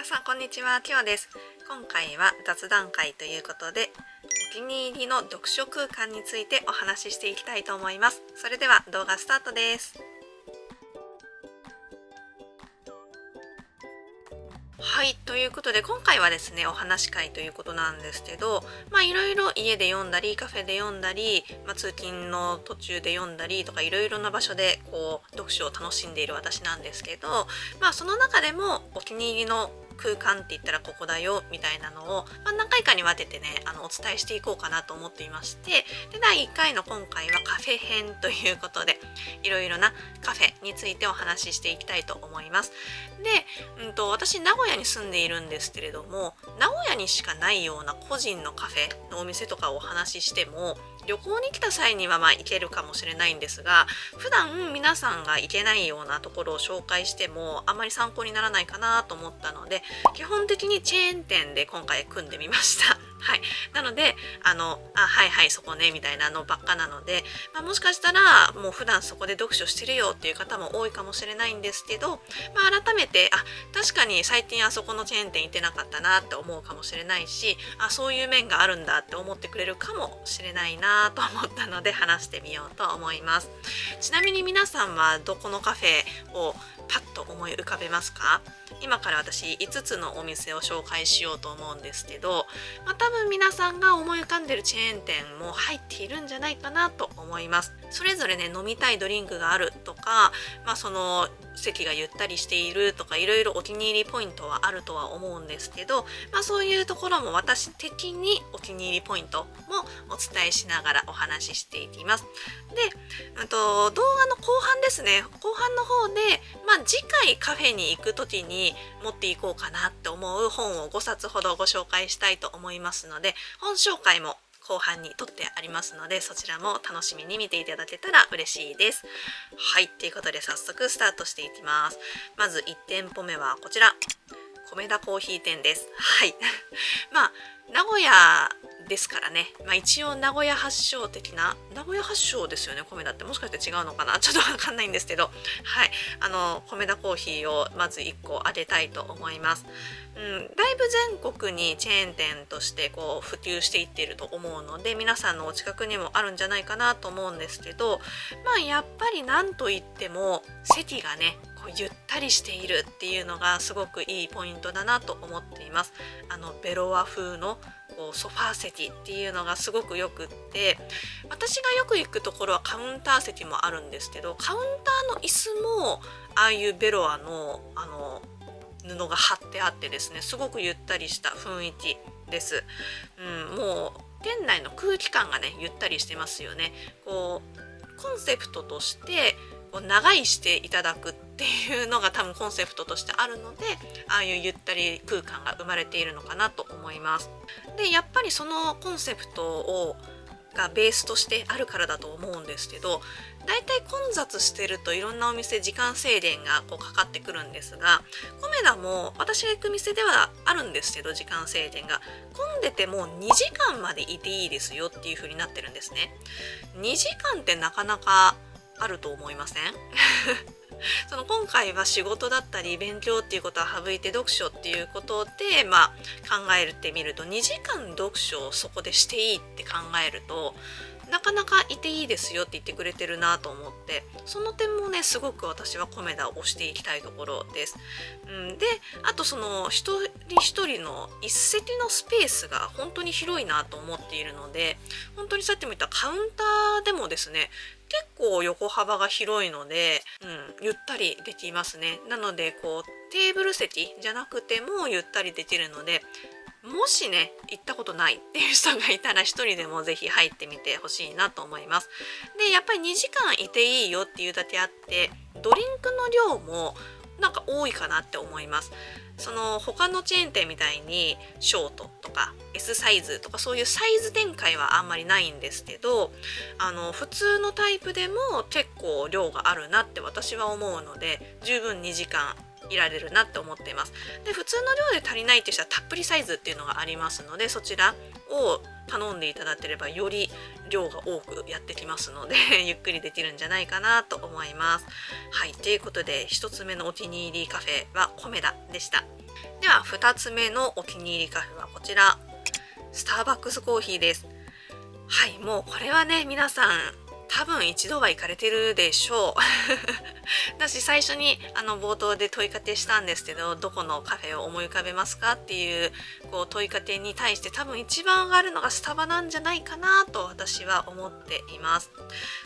皆さんこんにちは、ティオです。今回は雑談会ということで、お気に入りの読書空間についてお話ししていきたいと思います。それでは動画スタートです。はい、ということで今回はですね、お話し会ということなんですけど、いろいろ家で読んだり、カフェで読んだり、通勤の途中で読んだりとかいろいろな場所で読書を楽しんでいる私なんですけど、その中でもお気に入りの空間って言ったらここだよみたいなのを、何回かに分けてねお伝えしていこうかなと思っていまして、で第1回の今回はカフェ編ということでいろいろなカフェについてお話ししていきたいと思います。で、私名古屋に住んでいるんですけれども、名古屋にしかないような個人のカフェのお店とかをお話ししても旅行に来た際には行けるかもしれないんですが、普段皆さんが行けないようなところを紹介してもあまり参考にならないかなと思ったので、基本的にチェーン店で今回組んでみました。はい、なのではいはいそこねみたいなのばっかなので、もしかしたらもう普段そこで読書してるよっていう方も多いかもしれないんですけど、改めて確かに最近あそこのチェーン店行ってなかったなって思うかもしれないし、そういう面があるんだって思ってくれるかもしれないなと思ったので話してみようと思います。ちなみに皆さんはどこのカフェをパッと思い浮かべますか？今から私5つのお店を紹介しようと思うんですけど、多分皆さんが思い浮かんでるチェーン店も入っているんじゃないかなと思います。それぞれね飲みたいドリンクがあるとか、その席がゆったりしているとかいろいろお気に入りポイントはあるとは思うんですけど、そういうところも私的にお気に入りポイントもお伝えしながらお話ししていきます。で、動画の後半ですね、後半の方で、次回カフェに行く時に持っていこうかなって思う本を5冊ほどご紹介したいと思いますので、本紹介も後半に撮ってありますので、そちらも楽しみに見ていただけたら嬉しいです。はい、ということで早速スタートしていきます。まず1店舗目はこちら、米田コーヒー店です。はい。名古屋ですからね、一応名古屋発祥的な、名古屋発祥ですよね、米田って。もしかして違うのかな、ちょっとわかんないんですけど、はい、米田コーヒーをまず1個あげたいと思います。だいぶ全国にチェーン店として普及していっていると思うので、皆さんのお近くにもあるんじゃないかなと思うんですけど、やっぱりなんといっても席がねゆったりしているっていうのがすごくいいポイントだなと思っています。ベロア風のソファー席っていうのがすごくよくって、私がよく行くところはカウンター席もあるんですけど、カウンターの椅子もああいうベロアの布が貼ってあってですね、すごくゆったりした雰囲気です。もう店内の空気感がねゆったりしてますよね。コンセプトとして長居していただくっていうのが多分コンセプトとしてあるので、ああいうゆったり空間が生まれているのかなと思います。でやっぱりそのコンセプトがベースとしてあるからだと思うんですけど、だいたい混雑してるといろんなお店時間制限がかかってくるんですが、コメダも私が行く店ではあるんですけど、時間制限が混んでても2時間までいていいですよっていう風になってるんですね。2時間ってなかなかあると思いません？今回は仕事だったり勉強っていうことは省いて読書っていうことで考えてみると、2時間読書をそこでしていいって考えるとなかなかいていいですよって言ってくれてるなと思って、その点もねすごく私はコメダを推していきたいところです。であとその一人一人の一席のスペースが本当に広いなと思っているので、本当にさっきも言ったカウンターでもですね結構横幅が広いので、ゆったりできますね。なのでテーブル席じゃなくてもゆったりできるので、もしね行ったことないっていう人がいたら一人でもぜひ入ってみてほしいなと思います。でやっぱり2時間いていいよっていうだけあって、ドリンクの量もなんか多いかなって思います。他のチェーン店みたいにショートとか S サイズとかそういうサイズ展開はあんまりないんですけど、普通のタイプでも結構量があるなって私は思うので、十分2時間いられるなって思っています。で普通の量で足りないって人はたっぷりサイズっていうのがありますので、そちらを頼んでいただければより量が多くやってきますのでゆっくりできるんじゃないかなと思います。はい、ということで1つ目のお気に入りカフェはコメダでした。では2つ目のお気に入りカフェはこちら、スターバックスコーヒーです。はい、もうこれはね、皆さん多分一度は行かれてるでしょう。私最初に冒頭で問いかけしたんですけど、どこのカフェを思い浮かべますかっていう問いかけに対して多分一番上がるのがスタバなんじゃないかなと私は思っています。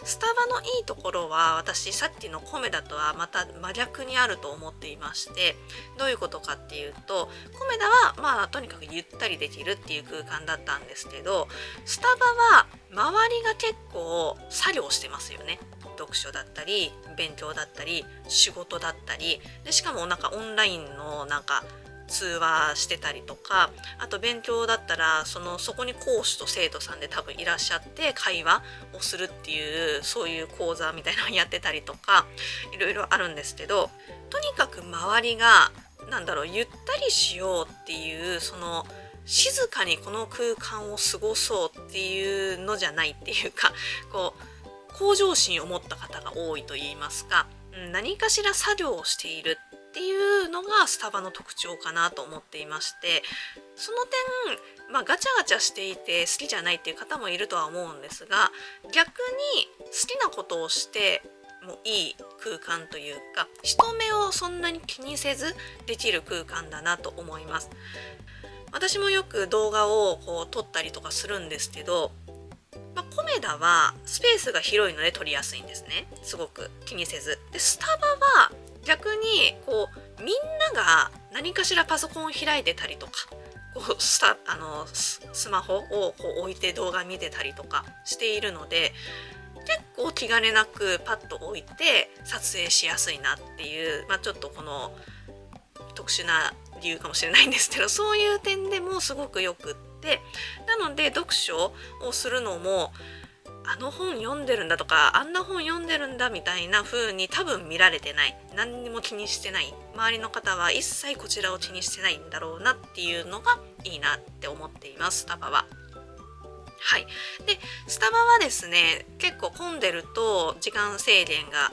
スタバのいいところは、私さっきのコメダとはまた真逆にあると思っていまして、どういうことかっていうと、コメダはとにかくゆったりできるっていう空間だったんですけど、スタバは周りが結構作業してますよね。読書だったり勉強だったり仕事だったりで、しかもオンラインの通話してたりとか、あと勉強だったらそこに講師と生徒さんで多分いらっしゃって会話をするっていう、そういう講座みたいなのをやってたりとか、いろいろあるんですけど、とにかく周りがゆったりしようっていう、静かにこの空間を過ごそうっていうのじゃないっていうか、向上心を持った方が多いと言いますか、何かしら作業をしているっていうのがスタバの特徴かなと思っていまして、その点、ガチャガチャしていて好きじゃないっていう方もいるとは思うんですが、逆に好きなことをしてもいい空間というか、人目をそんなに気にせずできる空間だなと思います。私もよく動画を撮ったりとかするんですけど、コメダはスペースが広いので撮りやすいんですね。すごく気にせず。で、スタバは逆にみんなが何かしらパソコンを開いてたりとか、スマホを置いて動画見てたりとかしているので、結構気兼ねなくパッと置いて撮影しやすいなっていう、ちょっと特殊な理由かもしれないんですけど、そういう点でもすごくよくって、なので読書をするのも、あの本読んでるんだとか、あんな本読んでるんだみたいな風に多分見られてない、何にも気にしてない、周りの方は一切こちらを気にしてないんだろうなっていうのがいいなって思っています、スタバは。はい。で、スタバはですね、結構混んでると時間制限が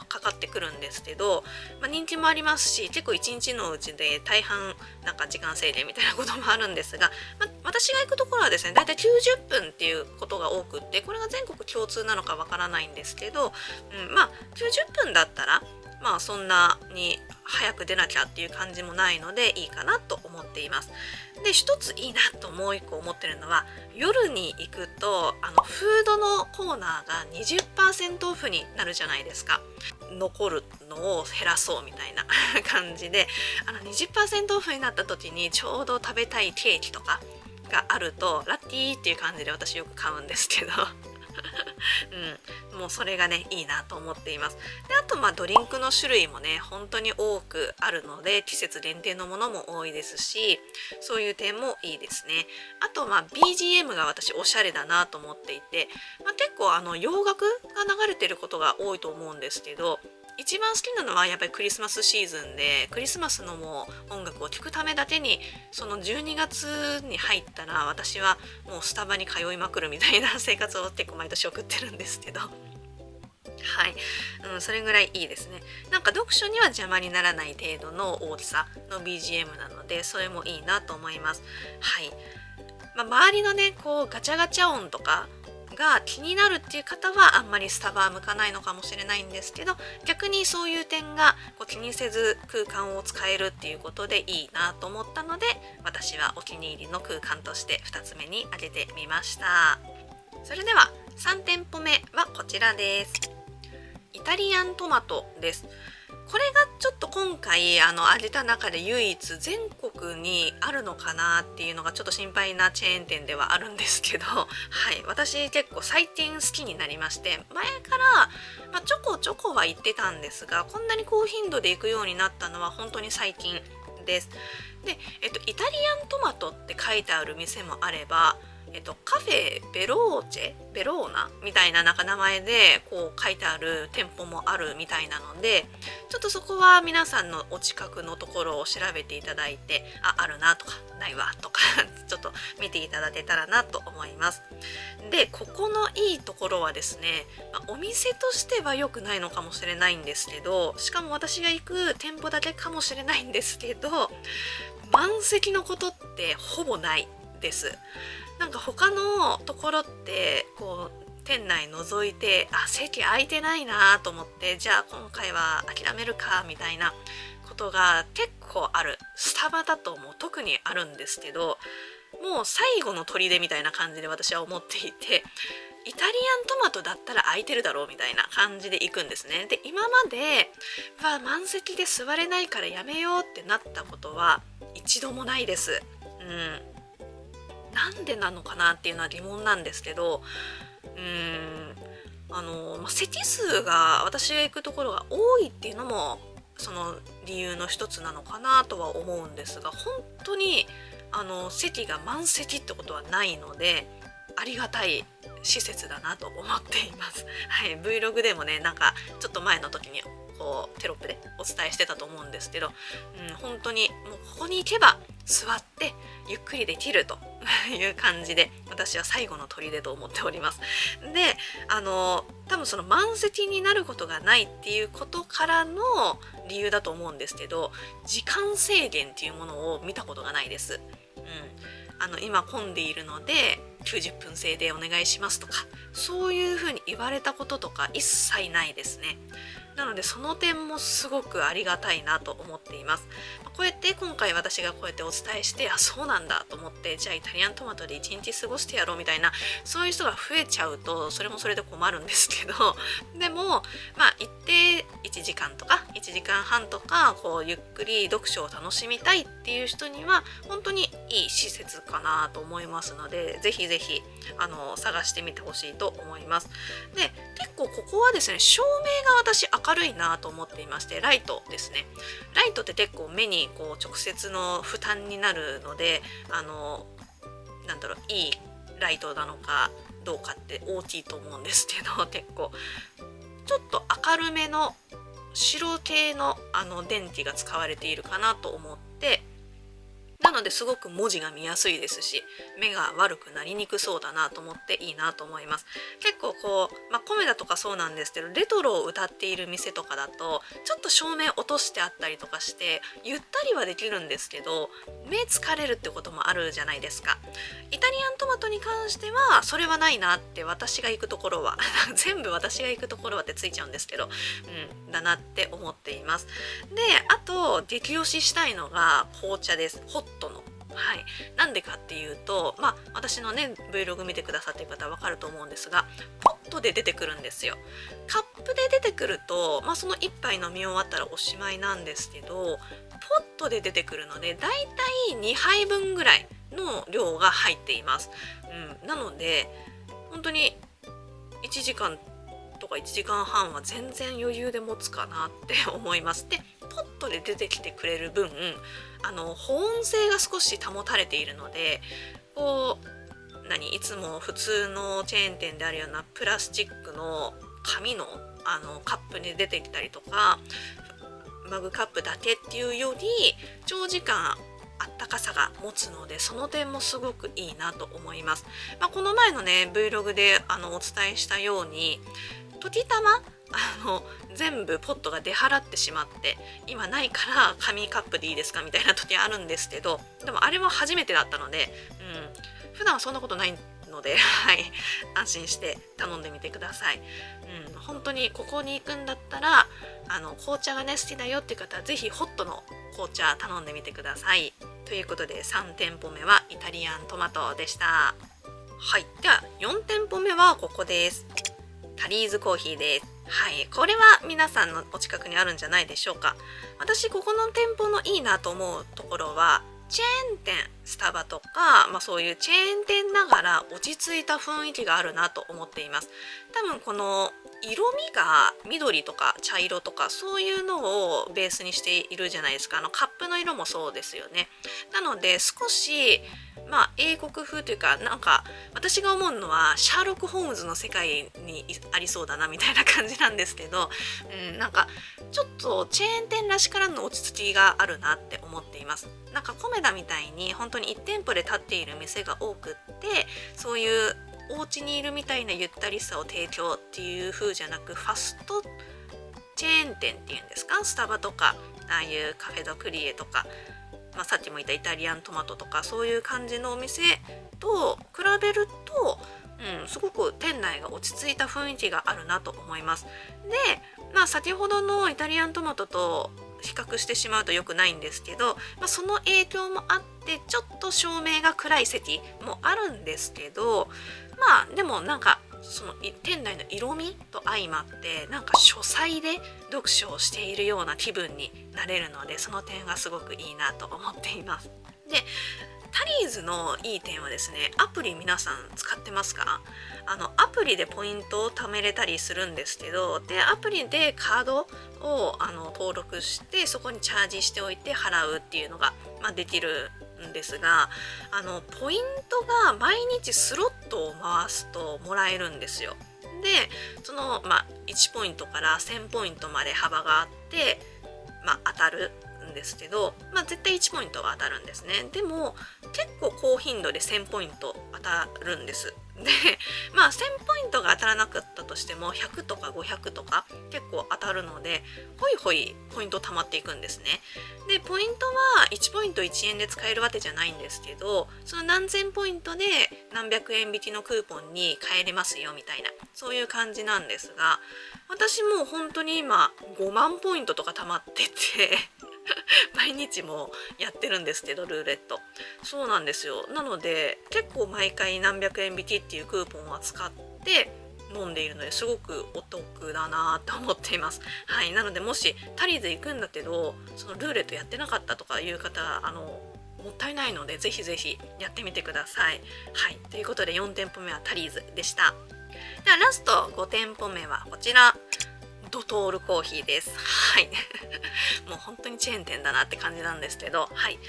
かかってくるんですけど、人気もありますし、結構一日のうちで大半時間制限みたいなこともあるんですが、私が行くところはですね、だいたい90分っていうことが多くって、これが全国共通なのかわからないんですけど、90分だったらそんなに早く出なきゃっていう感じもないのでいいかなと思っています。で、一ついいなともう一個思ってるのは、夜に行くとフードのコーナーが 20% オフになるじゃないですか。残るのを減らそうみたいな感じで、20% オフになった時にちょうど食べたいケーキとかがあるとラッキーっていう感じで私よく買うんですけどもうそれがね、いいなと思っています。で、あとドリンクの種類もね、本当に多くあるので、季節限定のものも多いですし、そういう点もいいですね。あとBGM が私おしゃれだなと思っていて、結構洋楽が流れてることが多いと思うんですけど、一番好きなのはやっぱりクリスマスシーズンで、クリスマスの音楽を聴くためだけに、その12月に入ったら私はもうスタバに通いまくるみたいな生活を結構毎年送ってるんですけどはい、それぐらいいいですね。読書には邪魔にならない程度の大きさの BGM なので、それもいいなと思います。はい。周りのね、ガチャガチャ音とかが気になるっていう方はあんまりスタバは向かないのかもしれないんですけど、逆にそういう点が気にせず空間を使えるっていうことでいいなと思ったので、私はお気に入りの空間として2つ目に挙げてみました。それでは3店舗目はこちらです。イタリアントマトです。これがちょっと今回挙げた中で唯一全国にあるのかなっていうのがちょっと心配なチェーン店ではあるんですけど、はい、私結構最近好きになりまして、前からちょこちょこは行ってたんですが、こんなに高頻度で行くようになったのは本当に最近です。で、イタリアントマトって書いてある店もあれば、カフェベローナみたいななんか名前でこう書いてある店舗もあるみたいなので、ちょっとそこは皆さんのお近くのところを調べていただいて、あるなとかないわとかちょっと見ていただけたらなと思います。でここのいいところはですね、お店としては良くないのかもしれないんですけど、しかも私が行く店舗だけかもしれないんですけど、満席のことってほぼないです。なんか他のところってこう店内覗いて席空いてないなと思って、じゃあ今回は諦めるかみたいなことが結構ある。スタバだともう特にあるんですけど、もう最後の砦みたいな感じで私は思っていて、イタリアントマトだったら空いてるだろうみたいな感じで行くんですね。で今まで満席で座れないからやめようってなったことは一度もないです。なんでなのかなっていうのは疑問なんですけど、席数が私が行くところが多いっていうのもその理由の一つなのかなとは思うんですが、本当に席が満席ってことはないので、ありがたい施設だなと思っています。はい、Vlog でもね、なんかちょっと前の時にこうテロップでお伝えしてたと思うんですけど、本当にもうここに行けば座ってゆっくりできるという感じで、私は最後の砦と思っております。で多分その満席になることがないっていうことからの理由だと思うんですけど、時間制限っていうものを見たことがないです。今混んでいるので90分制でお願いしますとか、そういうふうに言われたこととか一切ないですね。なのでその点もすごくありがたいなと思っています。こうやって今回私がこうやってお伝えして、そうなんだと思って、じゃあイタリアントマトで1日過ごしてやろうみたいな、そういう人が増えちゃうとそれもそれで困るんですけど、でも一定1時間とか1時間半とかこうゆっくり読書を楽しみたいっていう人には本当にいい施設かなと思いますので、ぜひぜひ探してみてほしいと思います。で結構ここはですね、照明が私明るいなと思っていまして、ライトですね。ライトって結構目にこう直接の負担になるので、いいライトなのかどうかって大きいと思うんですけど、結構ちょっと明るめの白系の電気が使われているかなと思って、なのですごく文字が見やすいですし、目が悪くなりにくそうだなと思っていいなと思います。結構こう、コメダとかそうなんですけど、レトロを歌っている店とかだとちょっと照明落としてあったりとかしてゆったりはできるんですけど、目疲れるってこともあるじゃないですか。イタリアントマトに関してはそれはないなって、私が行くところは全部私が行くところはってついちゃうんですけど、だなって思っています。であと激推ししたいのが紅茶です。ホットの。はい、なんでかっていうと、私のね Vlog 見てくださってる方は分かると思うんですが、ポットで出てくるんですよ。カップで出てくると、その1杯飲み終わったらおしまいなんですけど、ポットで出てくるのでだいたい2杯分ぐらいの量が入っています。なので本当に1時間とか1時間半は全然余裕で持つかなって思います。でポットで出てきてくれる分保温性が少し保たれているので、こういつも普通のチェーン店であるようなプラスチックの紙のカップに出てきたりとか、マグカップだけっていうより長時間あったかさが持つので、その点もすごくいいなと思います。この前のね Vlog でお伝えしたように、時たま全部ポットが出払ってしまって今ないから紙カップでいいですかみたいな時あるんですけど、でもあれは初めてだったので、普段はそんなことないので安心して頼んでみてください。本当にここに行くんだったら紅茶がね好きだよっていう方はぜひホットの紅茶頼んでみてください。ということで3店舗目はイタリアントマトでした。はい、では4店舗目はここです。タリーズコーヒーです。はい、これは皆さんのお近くにあるんじゃないでしょうか。私ここの店舗のいいなと思うところは、チェーン店スタバとか、そういうチェーン店ながら落ち着いた雰囲気があるなと思っています。多分この色味が緑とか茶色とかそういうのをベースにしているじゃないですか。カップの色もそうですよね。なので少し英国風というか、なんか私が思うのはシャーロック・ホームズの世界にありそうだなみたいな感じなんですけど、なんかちょっとチェーン店らしからぬ落ち着きがあるなって思っています。なんかコメダみたいに本当に1店舗で立っている店が多くって、そういうお家にいるみたいなゆったりさを提供っていう風じゃなく、ファストチェーン店っていうんですか、スタバとかああいうカフェドクリエとか、さっきも言ったイタリアントマトとかそういう感じのお店と比べると、すごく店内が落ち着いた雰囲気があるなと思います。で、先ほどのイタリアントマトと比較してしまうと良くないんですけど、その影響もあってちょっと照明が暗い席もあるんですけど、でもなんかその店内の色味と相まってなんか書斎で読書をしているような気分になれるので、その点がすごくいいなと思っています。で、タリーズのいい点はですね、アプリ皆さん使ってますか？アプリでポイントを貯めれたりするんですけど、でアプリでカードを登録してそこにチャージしておいて払うっていうのが、できるんですが、ポイントが毎日スロットを回すともらえるんですよ。でその、1ポイントから1000ポイントまで幅があって、当たるんですけど、絶対1ポイントは当たるんですね。でも結構高頻度で1000ポイント当たるんです。で1000ポイントが当たらなかったとしても100とか500とか結構当たるので、ほいほいポイント貯まっていくんですね。でポイントは1ポイント1円で使えるわけじゃないんですけど、その何千ポイントで何百円引きのクーポンに変えれますよみたいな、そういう感じなんですが、私もう本当に今5万ポイントとか貯まってて毎日もやってるんですけど、ルーレット。そうなんですよ。なので結構毎回何百円引きっていうクーポンを使って飲んでいるので、すごくお得だなと思っています。はい、なのでもしタリーズ行くんだけどそのルーレットやってなかったとかいう方、もったいないのでぜひぜひやってみてください。はい、ということで4店舗目はタリーズでした。ではラスト5店舗目はこちら、ドトールコーヒーです。はい。もう本当にチェーン店だなって感じなんですけど、はい。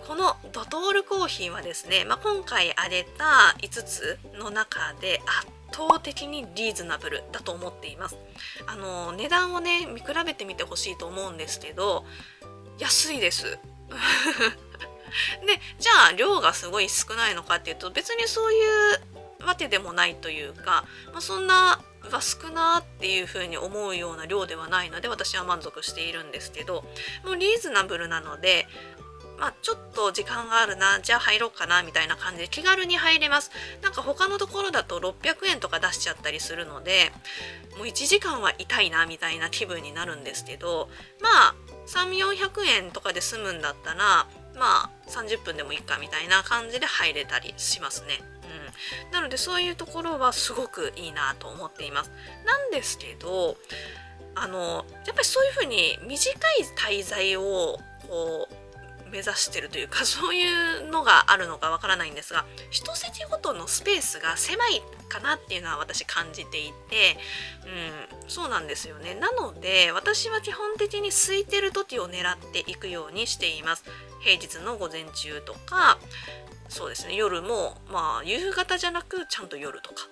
このドトールコーヒーはですね、今回挙げた5つの中で圧倒的にリーズナブルだと思っています。値段をね、見比べてみてほしいと思うんですけど、安いです。で、じゃあ量がすごい少ないのかっていうと、別にそういうわけでもないというか、そんな少なっていう風に思うような量ではないので、私は満足しているんですけど、もうリーズナブルなので、ちょっと時間があるな、じゃあ入ろうかなみたいな感じで気軽に入れます。なんか他のところだと600円とか出しちゃったりするので、もう1時間は痛いなみたいな気分になるんですけど、300、400円とかで済むんだったら、30分でもいいかみたいな感じで入れたりしますね。なのでそういうところはすごくいいなと思っています。なんですけど、やっぱりそういうふうに短い滞在をこう目指してるというか、そういうのがあるのかわからないんですが、一席ごとのスペースが狭いかなっていうのは私感じていて、そうなんですよね。なので私は基本的に空いてる時を狙っていくようにしています。平日の午前中とか、そうですね、夜も夕方じゃなくちゃんと夜とか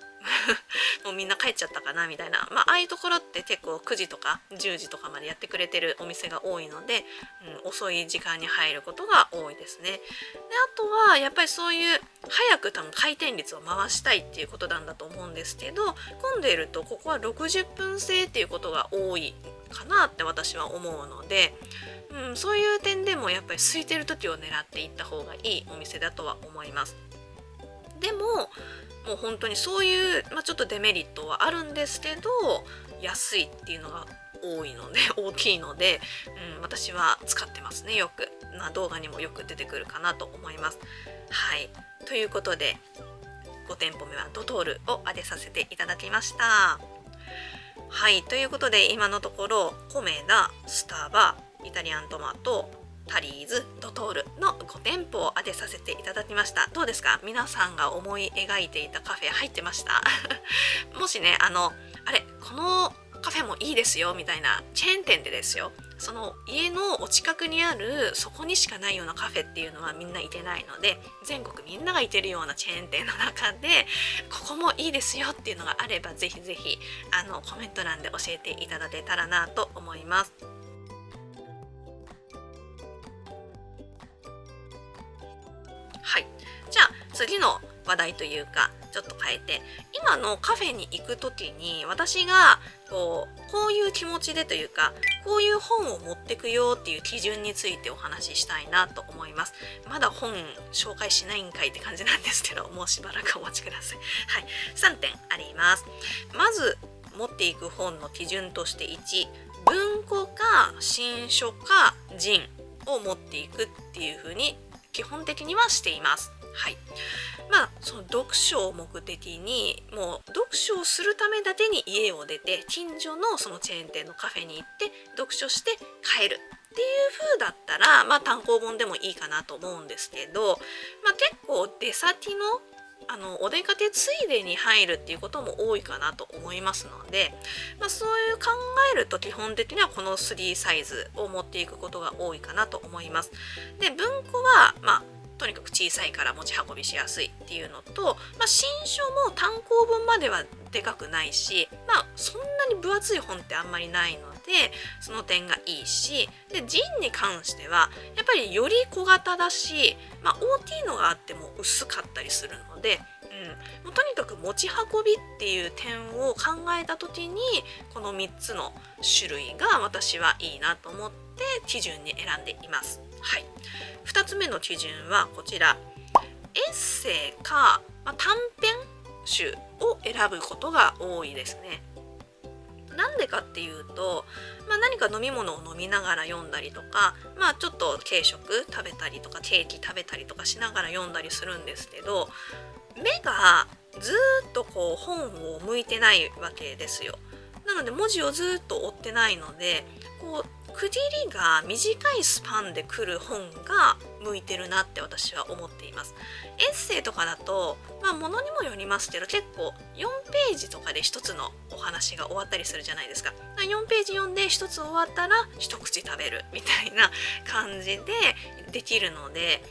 もうみんな帰っちゃったかなみたいな、ああいうところって結構9時とか10時とかまでやってくれてるお店が多いので、遅い時間に入ることが多いですね。であとはやっぱりそういう早く多分回転率を回したいっていうことなんだと思うんですけど、混んでいるとここは60分制っていうことが多いかなって私は思うので、そういう点でもやっぱり空いてる時を狙っていった方がいいお店だとは思います。でももう本当にそういう、ちょっとデメリットはあるんですけど、安いっていうのが多いので大きいので、私は使ってますね、よく。動画にもよく出てくるかなと思います。はい、ということで5店舗目はドトールを挙げさせていただきました。はい、ということで今のところコメダ、スタバ、イタリアントマト、タリーズ、ドトールの5店舗を当てさせていただきました。どうですか？皆さんが思い描いていたカフェ入ってましたもしね、あれここのカフェもいいですよみたいなチェーン店でですよ、その家のお近くにあるそこにしかないようなカフェっていうのはみんないてないので、全国みんながいてるようなチェーン店の中でここもいいですよっていうのがあれば、ぜひぜひコメント欄で教えていただけたらなと思います。はい、じゃあ次の話題というかちょっと変えて、今のカフェに行く時に私がこういう気持ちでというか、こういう本を持ってくよっていう基準についてお話ししたいなと思います。まだ本紹介しないんかいって感じなんですけど、もうしばらくお待ちください。はい、3点あります。まず持っていく本の基準として1、文庫か新書か人を持っていくっていう風に基本的にはしています。はい、その読書を目的に、もう読書をするためだけに家を出て近所のそのチェーン店のカフェに行って読書して帰るっていう風だったら、単行本でもいいかなと思うんですけど、結構出先のお出かけついでに入るっていうことも多いかなと思いますので、そういう考えると基本的にはこの3サイズを持っていくことが多いかなと思います。で、文庫はとにかく小さいから持ち運びしやすいっていうのと、新書も単行本まではでかくないし、そんなに分厚い本ってあんまりないので、その点がいいし、でジンに関してはやっぱりより小型だし、OT のがあっても薄かったりするので、もうとにかく持ち運びっていう点を考えた時にこの3つの種類が私はいいなと思って基準に選んでいます。はい、2つ目の基準はこちら、エッセイか、短編集を選ぶことが多いですね。なんでかっていうと、何か飲み物を飲みながら読んだりとか、ちょっと軽食食べたりとかケーキ食べたりとかしながら読んだりするんですけど、目がずっと本を向いてないわけですよ。なので文字をずっと追ってないので、区切りが短いスパンで来る本が向いてるなって私は思っています。エッセイとかだと、ものにもよりますけど、結構4ページとかで一つのお話が終わったりするじゃないですか。4ページ読んで一つ終わったら一口食べるみたいな感じでできるので、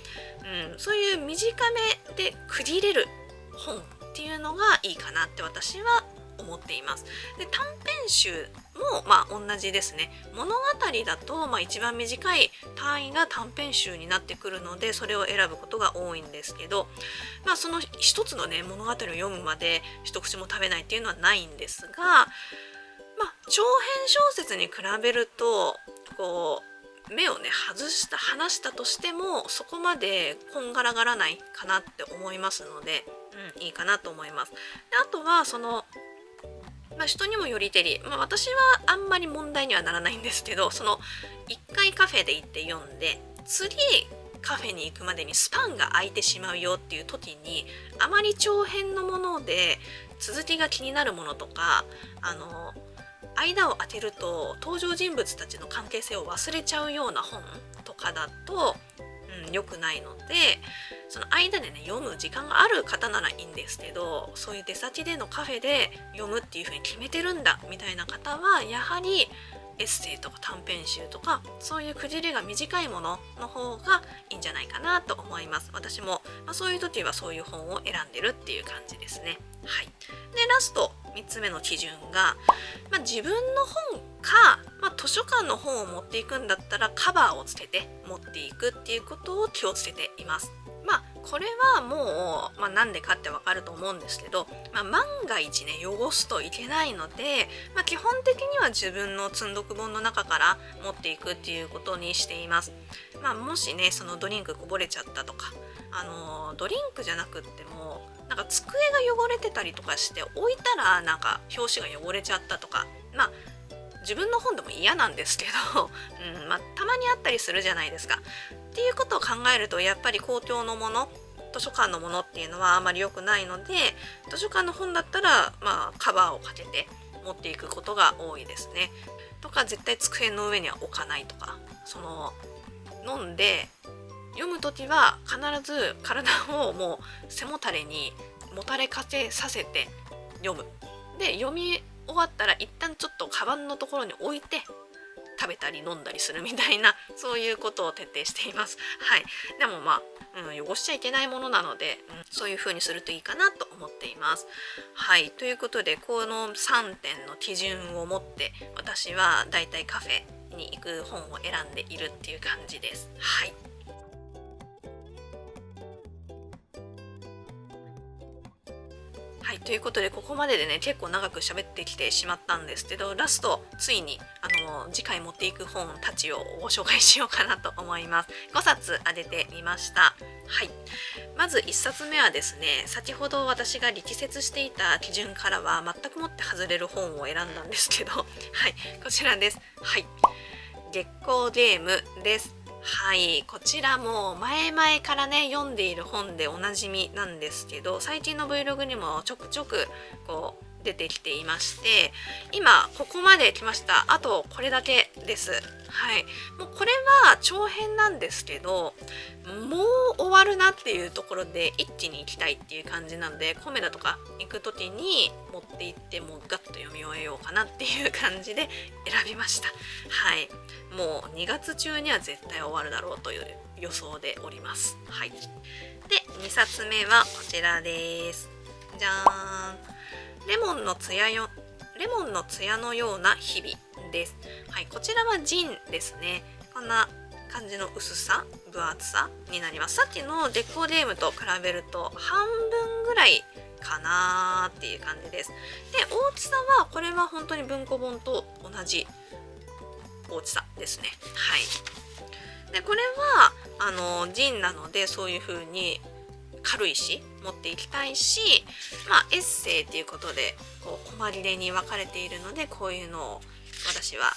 そういう短めで区切れる本っていうのがいいかなって私は思っています。で、短編集も同じですね。物語だと一番短い単位が短編集になってくるので、それを選ぶことが多いんですけど、その一つのね物語を読むまで一口も食べないっていうのはないんですが、長編小説に比べると目をね離したとしてもそこまでこんがらがらないかなって思いますので、いいかなと思います。で、あとはその人にもよりけり、私はあんまり問題にはならないんですけど、その1回カフェで行って読んで次カフェに行くまでにスパンが空いてしまうよっていう時に、あまり長編のもので続きが気になるものとか、間を空けると登場人物たちの関係性を忘れちゃうような本とかだと良くないので、その間でね読む時間がある方ならいいんですけど、そういう出先でのカフェで読むっていう風に決めてるんだみたいな方は、やはりエッセイとか短編集とかそういう区切りが短いものの方がいいんじゃないかなと思います。私も、そういう時はそういう本を選んでるっていう感じですね。はい。で、ラスト3つ目の基準が、自分の本か、図書館の本を持っていくんだったらカバーをつけて持っていくっていうことを気をつけています。これはもう、なんでかってわかると思うんですけど、万が一ね汚すといけないので、基本的には自分の積んどく本の中から持っていくっていうことにしています。もしねそのドリンクこぼれちゃったとか、ドリンクじゃなくっても机が汚れてたりとかして置いたら表紙が汚れちゃったとか、自分の本でも嫌なんですけど、たまにあったりするじゃないですか。っていうことを考えると、やっぱり公共のもの、図書館のものっていうのはあまり良くないので、図書館の本だったらカバーをかけて持っていくことが多いですね。とか、絶対机の上には置かないとか、飲んで読むときは必ず体をもう背もたれにもたれかけさせて読む。で、読み終わったら一旦ちょっとカバンのところに置いて食べたり飲んだりするみたいな、そういうことを徹底しています。はい。でも汚しちゃいけないものなので、そういう風にするといいかなと思っています。はい。ということで、この3点の基準を持って私はだいたいカフェに行く本を選んでいるっていう感じです。はい。はい、ということでここまででね結構長く喋ってきてしまったんですけど、ラストついに次回持っていく本たちをご紹介しようかなと思います。5冊挙げてみました。はい、まず1冊目はですね、先ほど私が力説していた基準からは全くもって外れる本を選んだんですけど、はい、こちらです。はい、月光ゲームです。はい、こちらも前々からね読んでいる本でおなじみなんですけど、最近の Vlog にもちょくちょくこう出てきていまして、今ここまで来ました。あとこれだけです。はい、もうこれは長編なんですけど、もう終わるなっていうところで一気に行きたいっていう感じなので、コメダとか行く時に持って行ってもうガッと読み終えようかなっていう感じで選びました。はい、もう2月中には絶対終わるだろうという予想でおります。はい、で2冊目はこちらです。じゃーん、レモンの艶のような日々です。はい、こちらはジンですね。こんな感じの薄さ、分厚さになります。さっきの月光ゲームと比べると半分ぐらいかなーっていう感じです。で、大きさはこれは本当に文庫本と同じ大きさですね。はい。で、これはジンなのでそういう風に軽いし持っていきたいし、エッセイっていうことでこう細切れに分かれているので、こういうのを私は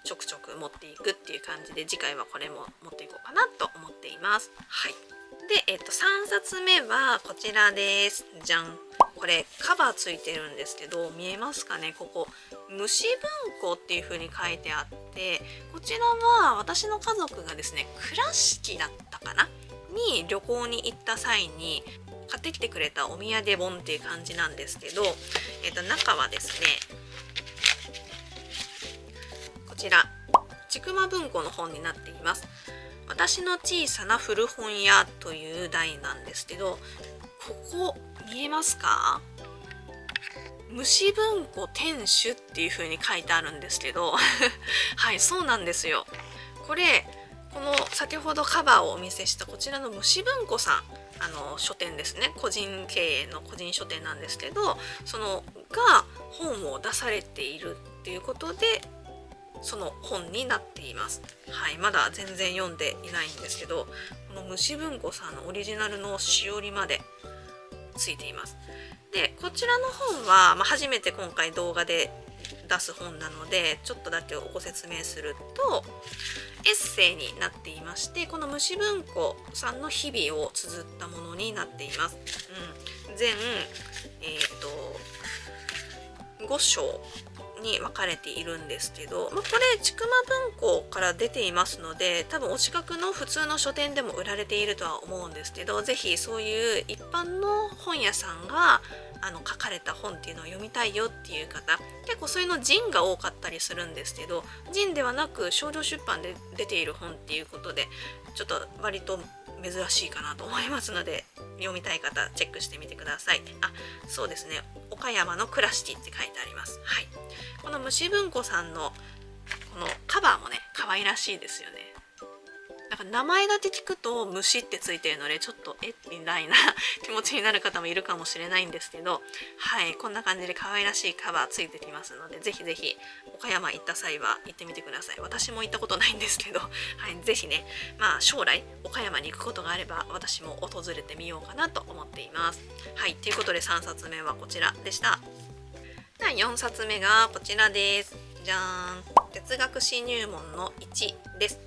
ちょくちょく持っていくっていう感じで、次回はこれも持っていこうかなと思っています。はい。で、3冊目はこちらです。じゃん。これカバーついてるんですけど、見えますかね。ここ虫文庫っていう風に書いてあって、こちらは私の家族がですね、倉敷だったかなに旅行に行った際に買ってきてくれたお土産本っていう感じなんですけど、中はですね、こちらちくま文庫の本になっています。私の小さな古本屋という題なんですけど、ここ見えますか？虫文庫店主っていう風に書いてあるんですけどはい、そうなんですよ。この先ほどカバーをお見せしたこちらの虫文庫さん、書店ですね、個人経営の個人書店なんですけど、そのが本を出されているっていうことでその本になっています。はい、まだ全然読んでいないんですけど、この虫文庫さんのオリジナルのしおりまでついています。で、こちらの本は、初めて今回動画で出す本なのでちょっとだけご説明すると、エッセイになっていまして、この虫文庫さんの日々を綴ったものになっています。全5章に分かれているんですけど、これちくま文庫から出ていますので、多分お近くの普通の書店でも売られているとは思うんですけど、ぜひそういう一般の本屋さんが書かれた本っていうのを読みたいよっていう方、結構そういうのジンが多かったりするんですけど、ジンではなく少女出版で出ている本っていうことで、ちょっと割と珍しいかなと思いますので、読みたい方チェックしてみてください。そうですね、岡山の倉敷って書いてあります。はい、この虫文庫さんのこのカバーもね可愛らしいですよね。なんか名前だけ聞くと虫ってついてるのでちょっとみたいな気持ちになる方もいるかもしれないんですけど、はい、こんな感じで可愛らしいカバーついてきますので、ぜひぜひ岡山行った際は行ってみてください。私も行ったことないんですけど、はい、ぜひね、将来岡山に行くことがあれば私も訪れてみようかなと思っています。はい、ということで3冊目はこちらでした。では4冊目がこちらです。じゃーん、哲学史入門の1です。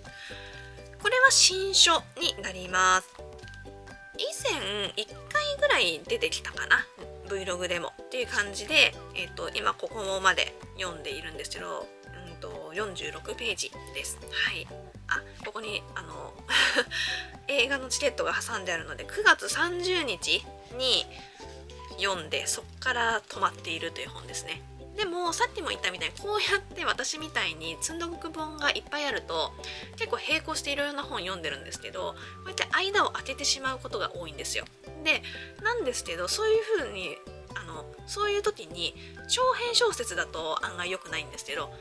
これは新書になります。以前1回ぐらい出てきたかな、 Vlog でもっていう感じで、今ここまで読んでいるんですけど、46ページです。はい、ここに映画のチケットが挟んであるので、9月30日に読んでそこから止まっているという本ですね。でもさっきも言ったみたいにこうやって私みたいに積んどく本がいっぱいあると結構並行していろいろな本読んでるんですけど、こうやって間を空けてしまうことが多いんですよ。でなんですけど、そういう風にそういう時に長編小説だと案外良くないんですけど、こ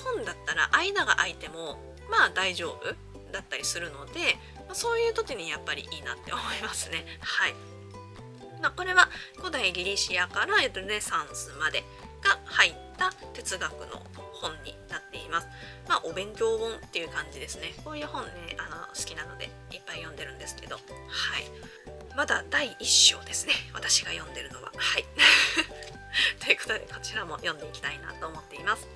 ういう本だったら間が空いてもまあ大丈夫だったりするので、そういう時にやっぱりいいなって思いますね。はい。これは古代ギリシアからルネサンスまでが入った哲学の本になっています。お勉強本っていう感じですね。こういう本ね好きなのでいっぱい読んでるんですけど、はい。まだ第1章ですね、私が読んでるのは。はいということでこちらも読んでいきたいなと思っています。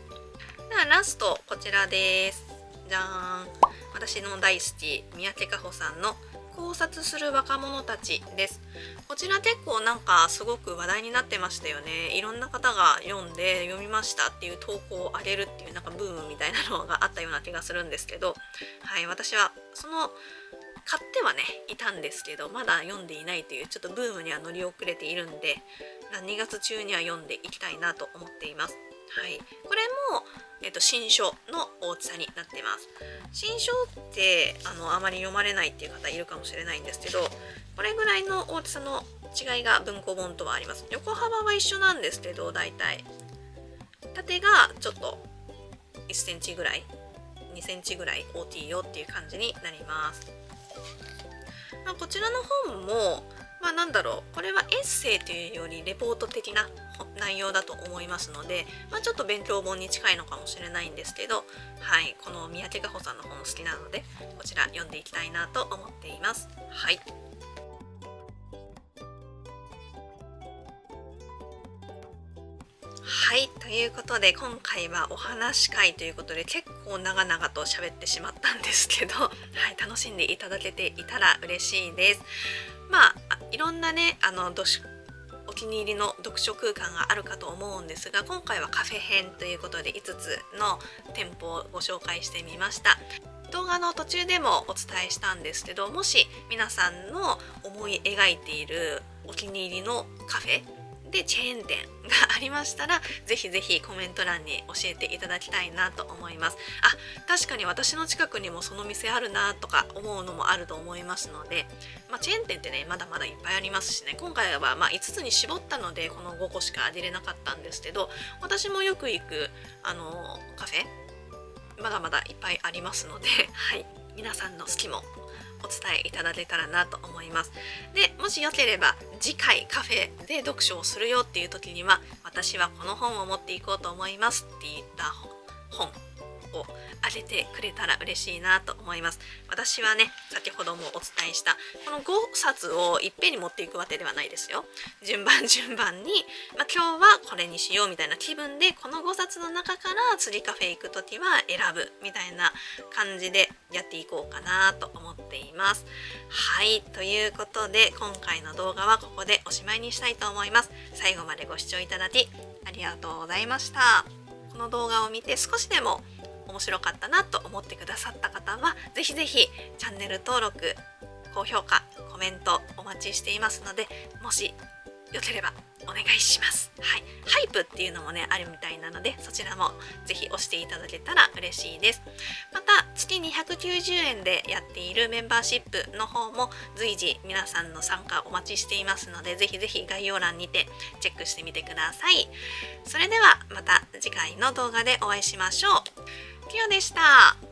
ではラストこちらです。じゃーん。私の大好き三宅佳穂さんの考察する若者たちです。こちら結構なんかすごく話題になってましたよね。いろんな方が読んで読みましたっていう投稿を上げるっていうなんかブームみたいなのがあったような気がするんですけど、はい、私は買ってはねいたんですけど、まだ読んでいないというちょっとブームには乗り遅れているんで、2月中には読んでいきたいなと思っています。はい、これも、新書の大きさになっています。新書ってあまり読まれないっていう方いるかもしれないんですけど、これぐらいの大きさの違いが文庫本とはあります。横幅は一緒なんですけど、だいたい縦がちょっと1センチぐらい2センチぐらい大きいよっていう感じになります。こちらの本もこれはエッセイというよりレポート的な内容だと思いますので、ちょっと勉強本に近いのかもしれないんですけど、はい、この三宅佳穂さんの本好きなのでこちら読んでいきたいなと思っています。はい。はい、ということで今回はお話会ということで結構長々と喋ってしまったんですけど、はい、楽しんでいただけていたら嬉しいです。いろんなねお気に入りの読書空間があるかと思うんですが、今回はカフェ編ということで5つの店舗をご紹介してみました。動画の途中でもお伝えしたんですけど、もし皆さんの思い描いているお気に入りのカフェでチェーン店がありましたら、ぜひぜひコメント欄に教えていただきたいなと思います。確かに私の近くにもその店あるなとか思うのもあると思いますので、チェーン店ってねまだまだいっぱいありますしね、今回は5つに絞ったのでこの5個しか挙げれなかったんですけど、私もよく行くカフェまだまだいっぱいありますので、はい、皆さんの好きもお伝えいただけたらなと思います。でもしよければ次回カフェで読書をするよっていう時には、私はこの本を持っていこうと思いますって言った本をあげてくれたら嬉しいなと思います。私はね先ほどもお伝えしたこの5冊をいっぺんに持っていくわけではないですよ。順番に、今日はこれにしようみたいな気分でこの5冊の中から次カフェ行く時は選ぶみたいな感じでやっていこうかなと思っています。はい、ということで今回の動画はここでおしまいにしたいと思います。最後までご視聴いただきありがとうございました。この動画を見て少しでも面白かったなと思ってくださった方はぜひぜひチャンネル登録、高評価、コメントお待ちしていますので、もしよければお願いします。はい、ハイプっていうのもねあるみたいなので、そちらもぜひ押していただけたら嬉しいです。また月290円でやっているメンバーシップの方も随時皆さんの参加お待ちしていますので、ぜひぜひ概要欄にてチェックしてみてください。それではまた次回の動画でお会いしましょう。きよでした。